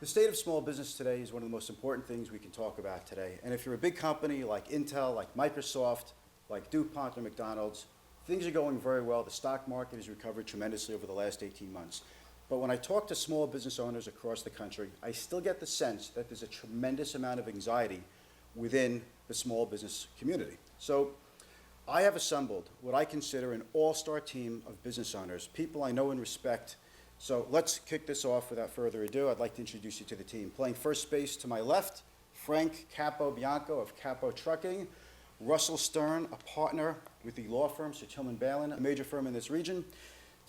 The state of small business today is one of the most important things we can talk about today. And if you're a big company like Intel, like Microsoft, like DuPont or McDonald's, things are going very well. The stock market has recovered tremendously over the last 18 months. But when I talk to small business owners across the country, I still get the sense that there's a tremendous amount of anxiety within the small business community. So I have assembled what I consider an all-star team of business owners, people I know and respect. So let's kick this off without further ado. I'd like to introduce you to the team. Playing first base to my left, Frank Capobianco of Capo Trucking, Russell Stern, a partner with the law firm Sir Tillman Balin, a major firm in this region.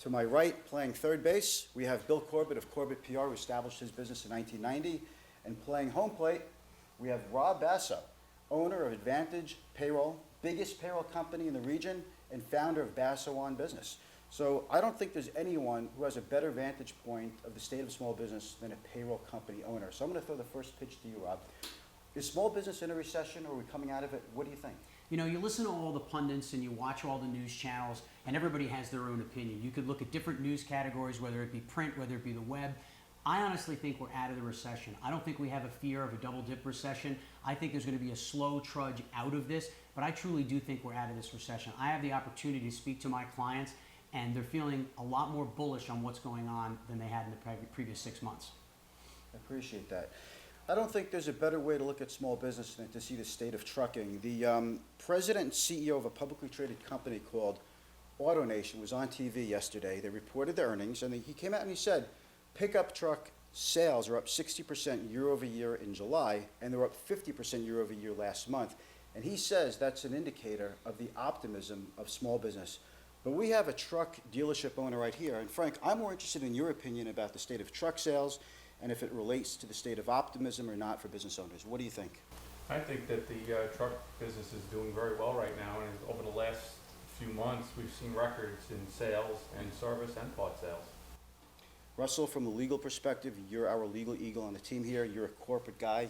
To my right, playing third base, we have Bill Corbett of Corbett PR, who established his business in 1990. And playing home plate, we have Rob Basso, owner of Advantage Payroll, biggest payroll company in the region, and founder of Basso On Business. So I don't think there's anyone who has a better vantage point of the state of small business than a payroll company owner. So I'm going to throw the first pitch to you, Rob. Is small business in a recession, or are we coming out of it? What do you think? You know, you listen to all the pundits and you watch all the news channels, and everybody has their own opinion. You could look at different news categories, whether it be print, whether it be the web. I honestly think we're out of the recession. I don't think we have a fear of a double-dip recession. I think there's going to be a slow trudge out of this, but I truly do think we're out of this recession. I have the opportunity to speak to my clients, and they're feeling a lot more bullish on what's going on than they had in the previous 6 months. I appreciate that. I don't think there's a better way to look at small business than to see the state of trucking. The president and CEO of a publicly traded company called AutoNation was on TV yesterday. They reported their earnings, and he came out and he said pickup truck sales are up 60% year over year in July, and they're up 50% year over year last month. And he says that's an indicator of the optimism of small business. But we have a truck dealership owner right here. And Frank, I'm more interested in your opinion about the state of truck sales and if it relates to the state of optimism or not for business owners. What do you think? I think that the truck business is doing very well right now, and over the last few months we've seen records in sales and service and part sales. Russell, from a legal perspective, you're our legal eagle on the team here. You're a corporate guy.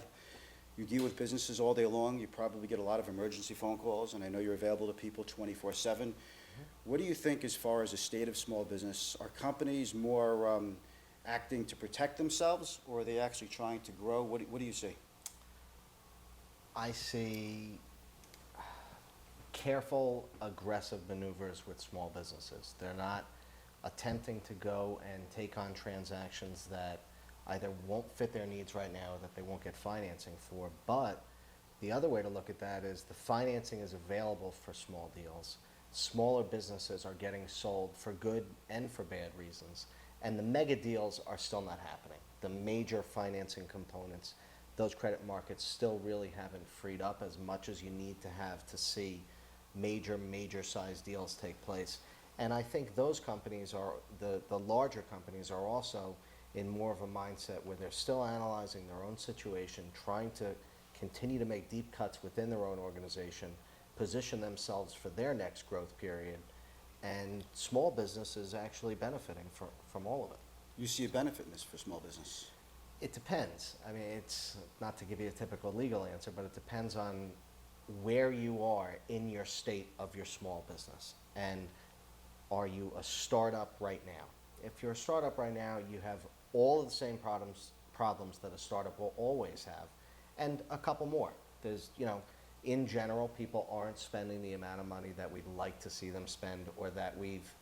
You deal with businesses all day long. You probably get a lot of emergency phone calls, and I know you're available to people 24/7. What do you think as far as the state of small business? Are companies more acting to protect themselves, or are they actually trying to grow? What do you see? I see careful, aggressive maneuvers with small businesses. They're not attempting to go and take on transactions that either won't fit their needs right now or that they won't get financing for. But the other way to look at that is the financing is available for small deals. Smaller businesses are getting sold for good and for bad reasons. And the mega deals are still not happening. The major financing components, those credit markets still really haven't freed up as much as you need to have to see major size deals take place. And I think those companies are, the larger companies are also in more of a mindset where they're still analyzing their own situation, trying to continue to make deep cuts within their own organization, position themselves for their next growth period, and small business is actually benefiting from all of it. You see a benefit in this for small business? It depends. I mean, it's not to give you a typical legal answer, but it depends on where you are in your state of your small business. And are you a startup right now? If you're a startup right now, you have all of the same problems that a startup will always have, and a couple more. There's, in general, people aren't spending the amount of money that we'd like to see them spend, or that we've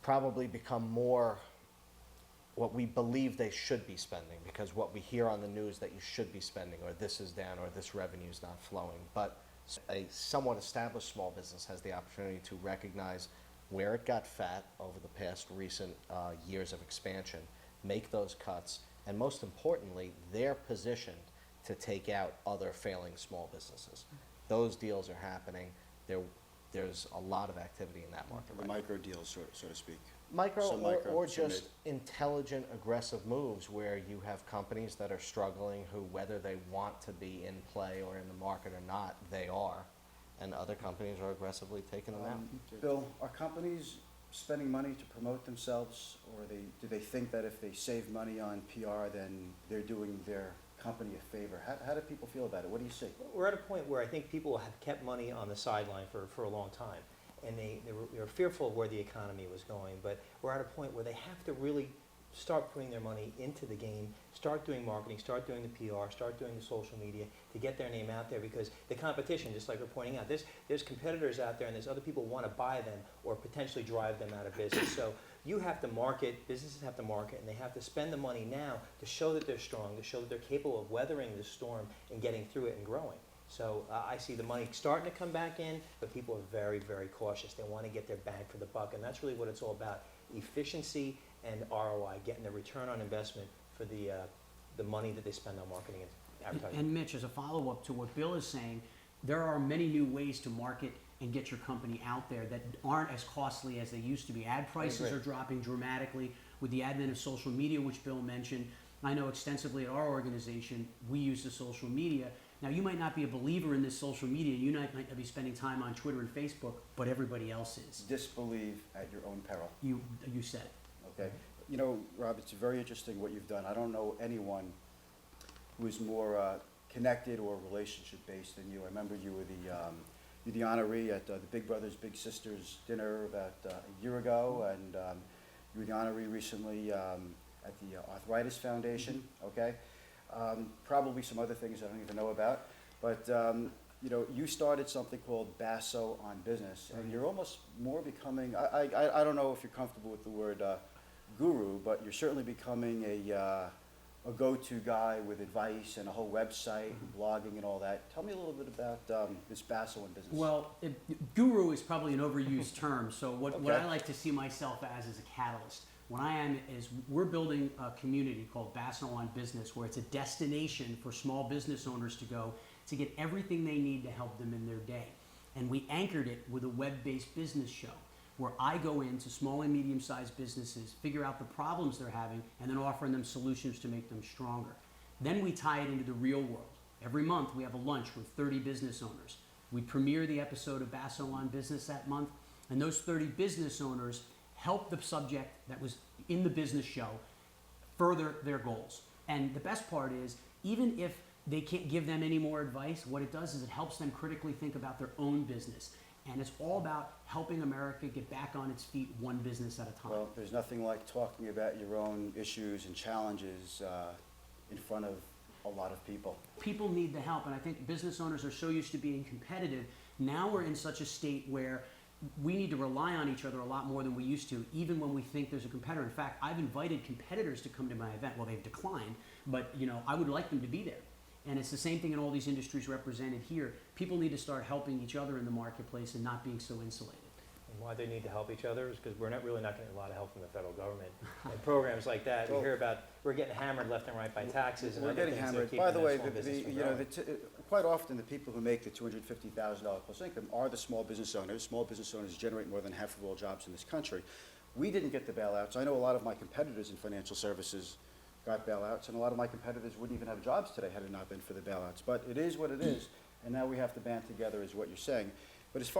probably become more what we believe they should be spending, because what we hear on the news that you should be spending, or this is down, or this revenue is not flowing. But a somewhat established small business has the opportunity to recognize where it got fat over the past recent years of expansion, make those cuts, and most importantly, they're positioned to take out other failing small businesses. Those deals are happening. There's a lot of activity in that market. The micro deals, so to speak. Micro or just intelligent, aggressive moves where you have companies that are struggling who, whether they want to be in play or in the market or not, they are. And other companies are aggressively taking them out. Bill, are companies spending money to promote themselves, or do they think that if they save money on PR, then they're doing their company a favor? How do people feel about it? What do you see? We're at a point where I think people have kept money on the sideline for a long time, and they were fearful of where the economy was going, but we're at a point where they have to really start putting their money into the game, start doing marketing, start doing the PR, start doing the social media to get their name out there, because the competition, just like we're pointing out, there's competitors out there and there's other people who want to buy them or potentially drive them out of business. So you have to market, businesses have to market, and they have to spend the money now to show that they're strong, to show that they're capable of weathering the storm and getting through it and growing. So I see the money starting to come back in, but people are very, very cautious. They want to get their bang for the buck, and that's really what it's all about: efficiency and ROI, getting the return on investment for the money that they spend on marketing and advertising. And Mitch, as a follow-up to what Bill is saying, there are many new ways to market and get your company out there that aren't as costly as they used to be. Ad prices agree. are dropping dramatically with the advent of social media, which Bill mentioned. I know extensively at our organization, we use the social media. Now, you might not be a believer in this social media. You might not be spending time on Twitter and Facebook, but everybody else is. Disbelieve at your own peril. You said it. Okay. You know, Rob, it's very interesting what you've done. I don't know anyone who is more connected or relationship-based than you. I remember you were the honoree at the Big Brothers Big Sisters dinner about a year ago, and you were the honoree recently at the Arthritis Foundation, okay? Probably some other things I don't even know about, but you know, you started something called Basso on Business, and you're almost more becoming, I don't know if you're comfortable with the word guru, but you're certainly becoming a go-to guy with advice and a whole website and blogging and all that. Tell me a little bit about this Basso on Business. Well, guru is probably an overused term. So what Okay. I like to see myself as is a catalyst. What I am is we're building a community called Basso on Business, where it's a destination for small business owners to go to get everything they need to help them in their day. And we anchored it with a web-based business show where I go into small and medium-sized businesses, figure out the problems they're having, and then offering them solutions to make them stronger. Then we tie it into the real world. Every month we have a lunch with 30 business owners. We premiere the episode of Basso on Business that month, and those 30 business owners help the subject that was in the business show further their goals. And the best part is, even if they can't give them any more advice, what it does is it helps them critically think about their own business. And it's all about helping America get back on its feet one business at a time. Well, there's nothing like talking about your own issues and challenges in front of a lot of people. People need the help, and I think business owners are so used to being competitive. Now we're in such a state where we need to rely on each other a lot more than we used to, even when we think there's a competitor. In fact, I've invited competitors to come to my event. Well, they've declined, but you know, I would like them to be there. And it's the same thing in all these industries represented here. People need to start helping each other in the marketplace and not being so insulated. And why they need to help each other is because we're not getting a lot of help from the federal government. And programs like that, we Well, hear about, we're getting hammered left and right by taxes and We're other getting things that are hammered. keeping By the way, small business from you know, growing. quite often the people who make the $250,000 plus income are the small business owners. Small business owners generate more than half of all jobs in this country. We didn't get the bailouts. I know a lot of my competitors in financial services got bailouts, and a lot of my competitors wouldn't even have jobs today had it not been for the bailouts. But it is what it is, and now we have to band together, is what you're saying. But as far